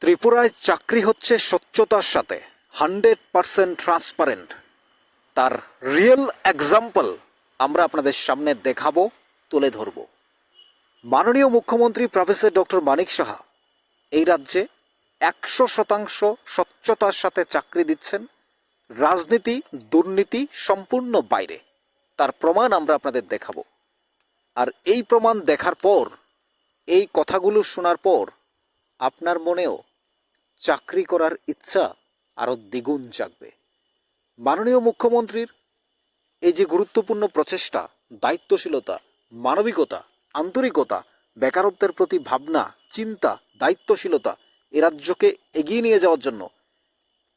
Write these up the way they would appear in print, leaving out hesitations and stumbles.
ত্রিপুরায় চাকরি হচ্ছে স্বচ্ছতার সাথে 100% ট্রান্সপারেন্ট। তার রিয়েল এক্সাম্পল আমরা আপনাদের সামনে দেখাবো, তুলে ধরব। মাননীয় মুখ্যমন্ত্রী প্রফেসর ডক্টর মানিক সাহা এই রাজ্যে 100% স্বচ্ছতার সাথে চাকরি দিচ্ছেন। রাজনীতি দুর্নীতি সম্পূর্ণ বাইরে, তার প্রমাণ আমরা আপনাদের দেখাবো। আর এই প্রমাণ দেখার পর, এই কথাগুলো শোনার পর আপনার মনেও চাকরি করার ইচ্ছা আরও দ্বিগুণ জাগবে। মাননীয় মুখ্যমন্ত্রীর এই যে গুরুত্বপূর্ণ প্রচেষ্টা, দায়িত্বশীলতা, মানবিকতা, আন্তরিকতা, বেকারত্বের প্রতি ভাবনা, চিন্তা, দায়িত্বশীলতা এ রাজ্যকে এগিয়ে নিয়ে যাওয়ার জন্য,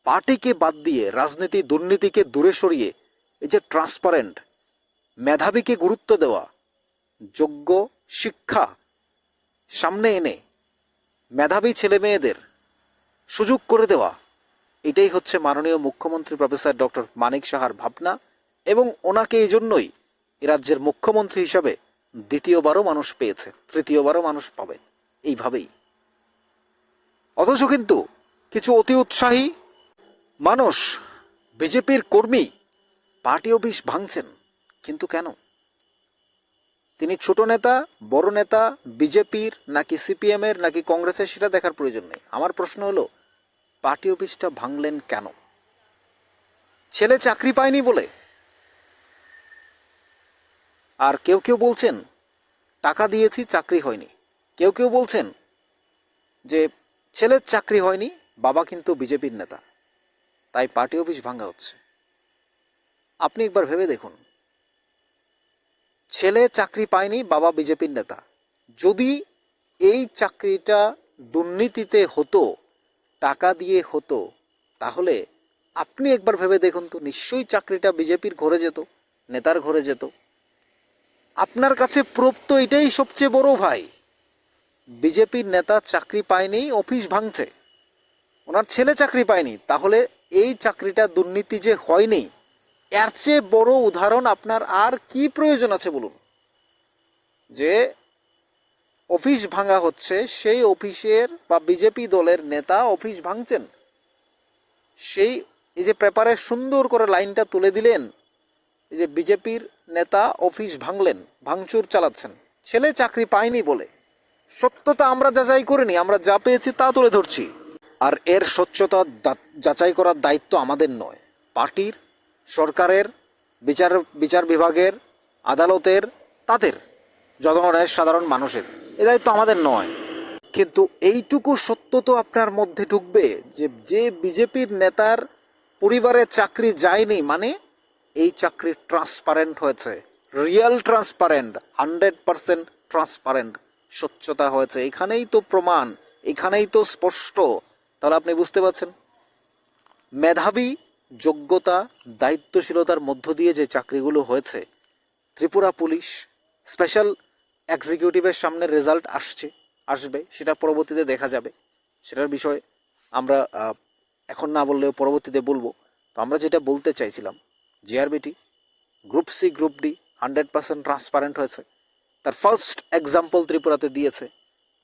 পার্টিকে বাদ দিয়ে রাজনীতি দুর্নীতিকে দূরে সরিয়ে এই যে ট্রান্সপারেন্ট, মেধাবীকে গুরুত্ব দেওয়া, যোগ্য শিক্ষা সামনে এনে মেধাবী ছেলে মেয়েদের সুযোগ করে দেওয়া, এটাই হচ্ছে মাননীয় মুখ্যমন্ত্রী প্রফেসর ডক্টর মানিক সাহার ভাবনা। এবং ওনাকে এই জন্যই এ রাজ্যের মুখ্যমন্ত্রী হিসাবে দ্বিতীয়বারও মানুষ পেয়েছে, তৃতীয়বারও মানুষ পাবে এইভাবেই। অথচ কিন্তু কিছু অতি উৎসাহী মানুষ, বিজেপির কর্মী পার্টি অফিস ভাঙছেন। কিন্তু কেন? তিনি ছোট নেতা, বড় নেতা, বিজেপির নাকি সিপিএমের নাকি কংগ্রেসের, সেটা দেখার প্রয়োজন নেই। আমার প্রশ্ন হলো, পার্টি অফিসটা ভাঙলেন কেন? ছেলে চাকরি পায়নি বলে? আর কেউ কেউ বলছেন টাকা দিয়েছি চাকরি হয়নি। কেউ কেউ বলছেন যে ছেলের চাকরি হয়নি, বাবা কিন্তু বিজেপির নেতা, তাই পার্টি অফিস ভাঙা হচ্ছে। আপনি একবার ভেবে দেখুন, ছেলে চাকরি পায়নি, বাবা বিজেপির নেতা। যদি এই চাকরিটা দুর্নীতিতে হতো, টাকা দিয়ে হতো, তাহলে আপনি একবার ভেবে দেখুন তো, নিশ্চয়ই চাকরিটা বিজেপির ঘরে যেত, নেতার ঘরে যেত। আপনার কাছে প্রুফ তো এটাই সবচেয়ে বড় ভাই। বিজেপির নেতা চাকরি পায়নি, অফিস ভাঙছে, ওনার ছেলে চাকরি পায়নি, তাহলে এই চাকরিটা দুর্নীতি যে হয়নি, এর চেয়ে বড় উদাহরণ আপনার আর কি প্রয়োজন আছে বলুন? যে অফিস ভাঙা হচ্ছে, সেই অফিসের বা বিজেপি দলের নেতা অফিস ভাঙছেন, সেই এই যে পেপারে সুন্দর করে লাইনটা তুলে দিলেন, এই যে বিজেপির নেতা অফিস ভাঙলেন, ভাঙচুর চালাচ্ছেন, ছেলে চাকরি পায়নি বলে। সত্যতা আমরা যাচাই করিনি, আমরা যা পেয়েছি তা তুলে ধরছি। আর এর স্বচ্ছতা যাচাই করার দায়িত্ব আমাদের নয়, পার্টির, সরকারের, বিচার বিভাগের, আদালতের, তাদের, জনগণের, সাধারণ মানুষের। এ দায়িত্ব আমাদের নয়। কিন্তু এইটুকু সত্য তো আপনার মধ্যে ঢুকবে যে যে বিজেপির নেতার পরিবারে চাকরি যায়নি, মানে এই চাকরি ট্রান্সপারেন্ট হয়েছে, রিয়েল ট্রান্সপারেন্ট, 100% ট্রান্সপারেন্ট, স্বচ্ছতা হয়েছে। এখানেই তো প্রমাণ, এখানেই তো স্পষ্ট। তাহলে আপনি বুঝতে পারছেন, মেধাবী, যোগ্যতা, দায়িত্বশীলতার মধ্য দিয়ে যে চাকরিগুলো হয়েছে। ত্রিপুরা পুলিশ স্পেশাল এক্সিকিউটিভের সামনে রেজাল্ট আসবে, সেটা পরবর্তীতে দেখা যাবে। সেটার বিষয়ে আমরা এখন না বললেও পরবর্তীতে বলবো। তো আমরা যেটা বলতে চাইছিলাম, GRBT, group C, group D 100% transparent হয়েছে। তার ফার্স্ট এক্সাম্পল ত্রিপুরাতে দিয়েছে।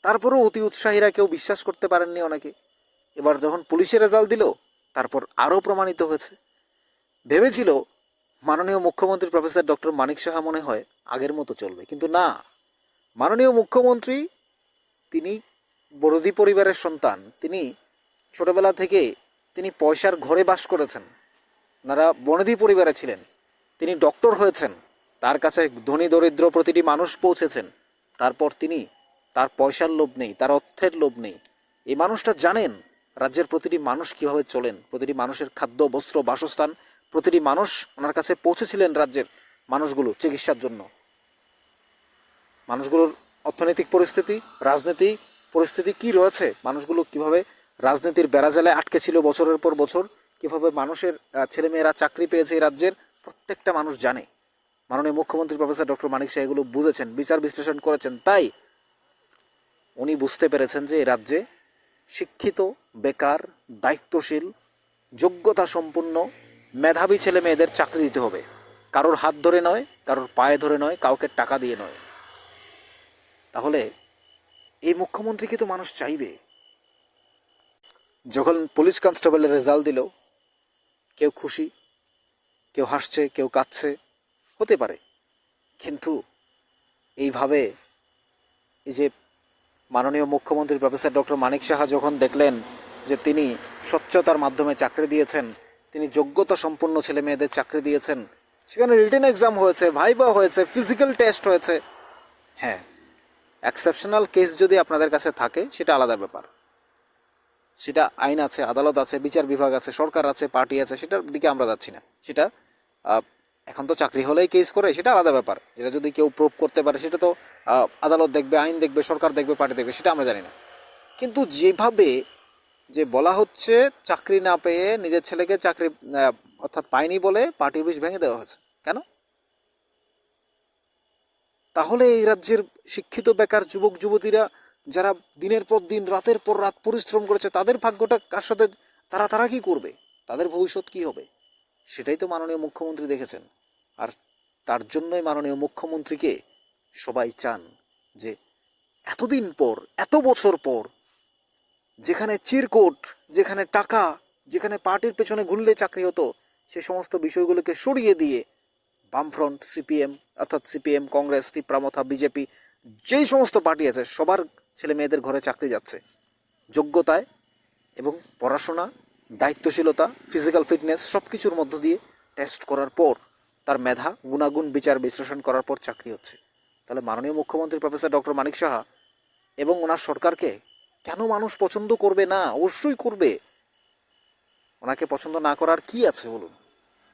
তারপরেও অতি উৎসাহীরা কেউ বিশ্বাস করতে পারেননি অনেকে। এবার যখন পুলিশের রেজাল্ট দিল, তারপর আরও প্রমাণিত হয়েছে। ভেবেছিল মাননীয় মুখ্যমন্ত্রী প্রফেসর ডক্টর মানিক সাহা মনে হয় আগের মতো চলবে, কিন্তু না। মাননীয় মুখ্যমন্ত্রী, তিনি বড়দি পরিবারের সন্তান, তিনি ছোটবেলা থেকে তিনি পয়সার ঘরে বাস করেছেন, ওনারা বনেদি পরিবারে ছিলেন। তিনি ডক্টর হয়েছেন, তার কাছে ধনী দরিদ্র প্রতিটি মানুষ পৌঁছেছেন। তারপর তিনি, তার পয়সার লোভ নেই, তার অর্থের লোভ নেই। এই মানুষটা জানেন রাজ্যের প্রতিটি মানুষ কিভাবে চলেন, প্রতিটি মানুষের খাদ্য, বস্ত্র, বাসস্থান, প্রতিটি মানুষ ওনার কাছে পৌঁছেছিলেন। রাজ্যের মানুষগুলো চিকিৎসার জন্য, মানুষগুলোর অর্থনৈতিক পরিস্থিতি, রাজনৈতিক পরিস্থিতি কি রয়েছে, মানুষগুলো কিভাবে রাজনীতির বেড়াজালে আটকে ছিল বছরের পর বছর, কিভাবে মানুষের ছেলেমেয়েরা চাকরি পেয়েছে এই রাজ্যের, প্রত্যেকটা মানুষ জানে। মাননীয় মুখ্যমন্ত্রী প্রফেসর ডক্টর মানিক সাহা এগুলো বুঝেছেন, বিচার বিশ্লেষণ করেছেন। তাই উনি বুঝতে পেরেছেন যে এই রাজ্যে শিক্ষিত, বেকার, দায়িত্বশীল, যোগ্যতা সম্পন্ন, মেধাবী ছেলে মেয়েদের চাকরি দিতে হবে। কারোর হাত ধরে নয়, কারোর পায়ে ধরে নয়, কাউকে টাকা দিয়ে নয়। তাহলে এই মুখ্যমন্ত্রীকে তো মানুষ চাইবে। যখন পুলিশ কনস্টেবলের রেজাল্ট দিল, কেউ খুশি, কেউ হাসছে, কেউ কাঁদছে, হতে পারে। কিন্তু এইভাবে এই যে মাননীয় মুখ্যমন্ত্রী প্রফেসর ডক্টর মানিক সাহা যখন দেখলেন যে তিনি স্বচ্ছতার মাধ্যমে চাকরি দিয়েছেন, তিনি যোগ্যতা সম্পন্ন ছেলে মেয়েদের চাকরি দিয়েছেন, সেখানে রিটেন এক্সাম হয়েছে, ভাইবা হয়েছে, ফিজিক্যাল টেস্ট হয়েছে। হ্যাঁ, এক্সেপশনাল কেস যদি আপনাদের কাছে থাকে সেটা আলাদা ব্যাপার, সেটা আইন আছে, আদালত আছে, বিচার বিভাগ আছে, সরকার আছে, পার্টি আছে, সেটার দিকে আমরা যাচ্ছি না। সেটা এখন তো চাকরি হলেই কেস করে, সেটা আলাদা ব্যাপার। যেটা যদি কেউ প্রুভ করতে পারে সেটা তো আদালত দেখবে, আইন দেখবে, সরকার দেখবে, পার্টি দেখবে, সেটা আমরা জানি না। কিন্তু যেভাবে যে বলা হচ্ছে চাকরি না পেয়ে নিজের ছেলেকে চাকরি অর্থাৎ পায়নি বলে পার্টি অফিস ভেঙে দেওয়া হয়েছে, কেন? তাহলে এই রাজ্যের শিক্ষিত বেকার যুবক যুবতীরা যারা দিনের পর দিন রাতের পর রাত পরিশ্রম করেছে, তাদের ভাগ্যটা কার সাথে, তারা কি করবে, তাদের ভবিষ্যৎ কি হবে, সেটাই তো মাননীয় মুখ্যমন্ত্রী দেখেছেন। আর তার জন্যই মাননীয় মুখ্যমন্ত্রীকে সবাই চান যে এতদিন পর, এত বছর পর, যেখানে চিরকোট, যেখানে টাকা, যেখানে পার্টির পেছনে ঘুরলে চাকরি হতো, সে সমস্ত বিষয়গুলোকে সরিয়ে দিয়ে বামফ্রন্ট, সিপিএম অর্থাৎ সিপিএম, কংগ্রেস, তীব্রামথা, বিজেপি, যেই সমস্ত পার্টি আছে সবার ছেলে মেয়েদের ঘরে চাকরি যাচ্ছে যোগ্যতায় এবং পড়াশোনা, দায়িত্বশীলতা, ফিজিক্যাল ফিটনেস সব কিছুর মধ্য দিয়ে টেস্ট করার পর তার মেধা, গুণাগুণ বিচার বিশ্লেষণ করার পর চাকরি হচ্ছে। তাহলে মাননীয় মুখ্যমন্ত্রী প্রফেসর ডক্টর মানিক সাহা এবং ওনার সরকারকে কেন মানুষ পছন্দ করবে না? অবশ্যই করবে। ওনাকে পছন্দ না করার কি আছে বলুন?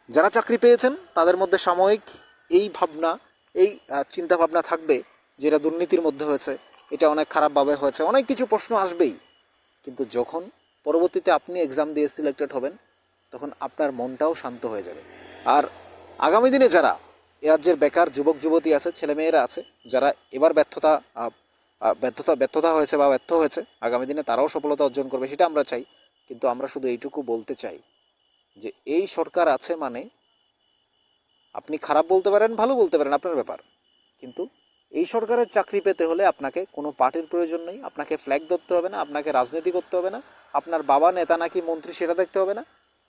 যারা চাকরি পেয়েছেন তাদের মধ্যে সাময়িক এই ভাবনা, এই চিন্তা ভাবনা থাকবে যেটা দুর্নীতির মধ্যে হয়েছে, এটা অনেক খারাপভাবে হয়েছে, অনেক কিছু প্রশ্ন আসবেই। কিন্তু যখন পরবর্তীতে আপনি এক্সাম দিয়ে সিলেক্টেড হবেন, তখন আপনার মনটাও শান্ত হয়ে যাবে। আর আগামী দিনে যারা এ রাজ্যের বেকার যুবক যুবতী আছে, ছেলেমেয়েরা আছে, যারা এবার ব্যর্থতা হয়েছে বা ব্যর্থ হয়েছে, আগামী দিনে তারাও সফলতা অর্জন করবে, সেটা আমরা চাই। কিন্তু আমরা শুধু এইটুকু বলতে চাই যে এই সরকার আছে মানে, আপনি খারাপ বলতে পারেন, ভালো বলতে পারেন, আপনার ব্যাপার, কিন্তু এই সরকারের চাকরি পেতে হলে আপনাকে কোনো পার্টির প্রয়োজন নেই, আপনাকে ফ্ল্যাগ ধরতে হবে না, আপনাকে রাজনীতি করতে হবে না, আপনার বাবা নেতা নাকি মন্ত্রী সেটা দেখতে হবে না।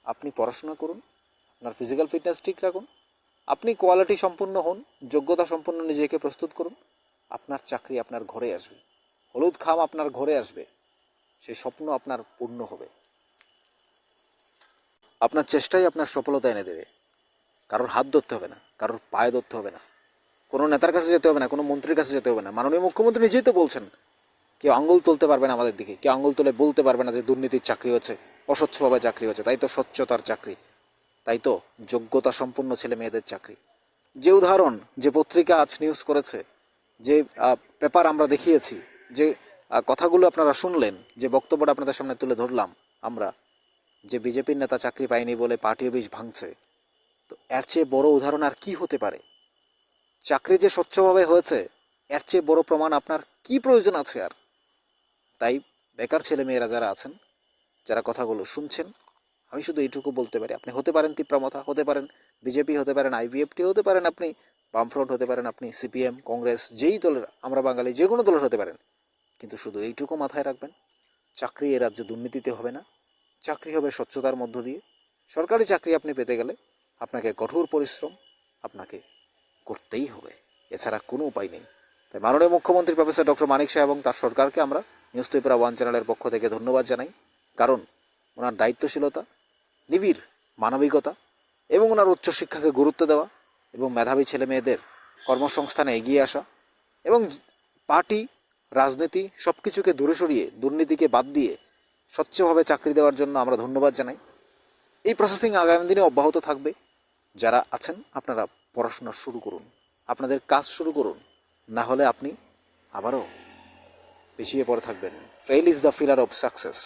আপনি পড়াশোনা করুন, আপনার ফিজিক্যাল ফিটনেস ঠিক রাখুন, আপনি কোয়ালিটি সম্পন্ন হন, যোগ্যতা সম্পন্ন নিজেকে প্রস্তুত করুন, আপনার চাকরি আপনার ঘরে আসবে, হলুদ খাম আপনার ঘরে আসবে, সেই স্বপ্ন আপনার পূর্ণ হবে। আপনার চেষ্টাই আপনার সফলতা এনে দেবে। কারোর হাত ধরতে হবে না, কারোর পায়ে ধরতে হবে না, কোনো নেতার কাছে যেতে হবে না, কোনো মন্ত্রীর কাছে যেতে হবে না। মাননীয় মুখ্যমন্ত্রী নিজেই তো বলছেন কেউ আঙুল তুলতে পারবে না আমাদের দিকে, কেউ আঙুল তুলে বলতে পারবে না যে দুর্নীতির চাকরি হচ্ছে, অস্বচ্ছভাবে চাকরি হচ্ছে। তাই তো স্বচ্ছতার চাকরি, তাই তো যোগ্যতা সম্পন্ন ছেলে মেয়েদের চাকরি। যে উদাহরণ, যে পত্রিকা আজ নিউজ করেছে, যে পেপার আমরা দেখিয়েছি, যে কথাগুলো আপনারা শুনলেন, যে বক্তব্যটা আপনাদের সামনে তুলে ধরলাম আমরা, যে বিজেপির নেতা চাকরি পায়নি বলে পার্টি অফিস ভাঙছে, তো এর চেয়ে বড় উদাহরণ আর কি হতে পারে? চাকরি যে স্বচ্ছভাবে হয়েছে, এর চেয়ে বড় প্রমাণ আপনার কি প্রয়োজন আছে আর? তাই বেকার ছেলে মেয়েরা যারা আছেন, যারা কথাগুলো শুনছেন, আমি শুধু এইটুকু বলতে পারি, আপনি হতে পারেন তীব্রামথা, হতে পারেন বিজেপি, হতে পারেন আইবিএফটি, হতে পারেন আপনি বামফ্রন্ট, হতে পারেন আপনি সিপিএম, কংগ্রেস, যেই দলের, আমরা বাঙালি, যে কোনো দলের হতে পারেন। কিন্তু শুধু এইটুকু মাথায় রাখবেন, চাকরি এ রাজ্যে দুর্নীতিতে হবে না, চাকরি হবে স্বচ্ছতার মধ্য দিয়ে। সরকারি চাকরি আপনি পেতে গেলে আপনাকে কঠোর পরিশ্রম আপনাকে করতেই হবে, এছাড়া কোনো উপায় নেই। তাই মাননীয় মুখ্যমন্ত্রী প্রফেসর ডক্টর মানিক শাহ এবং তার সরকারকে আমরা নিউজ ত্রিপুরা ওয়ান চ্যানেলের পক্ষ থেকে ধন্যবাদ জানাই। কারণ ওনার দায়িত্বশীলতা, নিবিড় মানবিকতা এবং ওনার উচ্চশিক্ষাকে গুরুত্ব দেওয়া এবং মেধাবী ছেলে মেয়েদের কর্মসংস্থানে এগিয়ে আসা এবং পার্টি, রাজনীতি সব কিছুকে দূরে সরিয়ে দুর্নীতিকে বাদ দিয়ে স্বচ্ছভাবে চাকরি দেওয়ার জন্য আমরা ধন্যবাদ জানাই। এই প্রসেসিং আগামী দিনে অব্যাহত থাকবে। যারা আছেন আপনারা পড়াশোনা শুরু করুন, আপনাদের কাজ শুরু করুন, না হলে আপনি আবারও পিছিয়ে পড়ে থাকবেন। Fail is the filler of success.